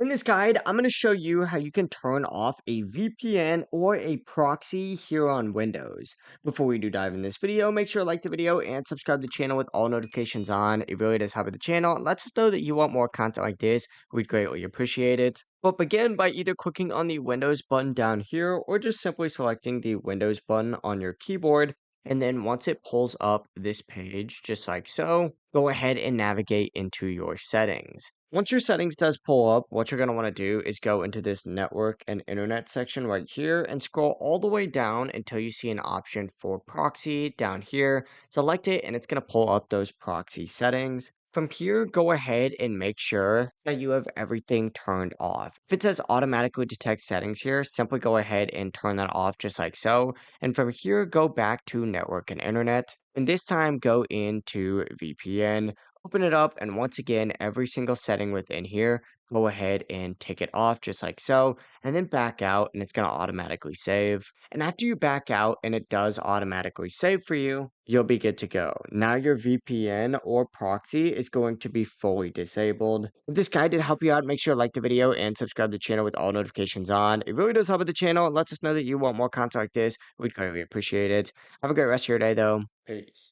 In this guide, I'm going to show you how you can turn off a VPN or a proxy here on Windows. Before we do dive in this video, make sure to like the video and subscribe to the channel with all notifications on. It really does help with the channel and lets us know that you want more content like this. We'd greatly appreciate it. But begin by either clicking on the Windows button down here or just simply selecting the Windows button on your keyboard. And then once it pulls up this page, just like so, go ahead and navigate into your settings. Once your settings does pull up, what you're going to want to do is go into this network and internet section right here and scroll all the way down until you see an option for proxy down here. Select it and it's going to pull up those proxy settings. From here, go ahead and make sure that you have everything turned off. If it says automatically detect settings here, simply go ahead and turn that off just like so. And from here, go back to network and internet. And this time, go into VPN. Open it up, and once again, every single setting within here, go ahead and tick it off just like so, and then back out, and it's going to automatically save. And after you back out and it does automatically save for you, you'll be good to go. Now your VPN or proxy is going to be fully disabled. If this guide did help you out, make sure to like the video and subscribe to the channel with all notifications on. It really does help with the channel and lets us know that you want more content like this. We'd greatly appreciate it. Have a great rest of your day, though. Peace.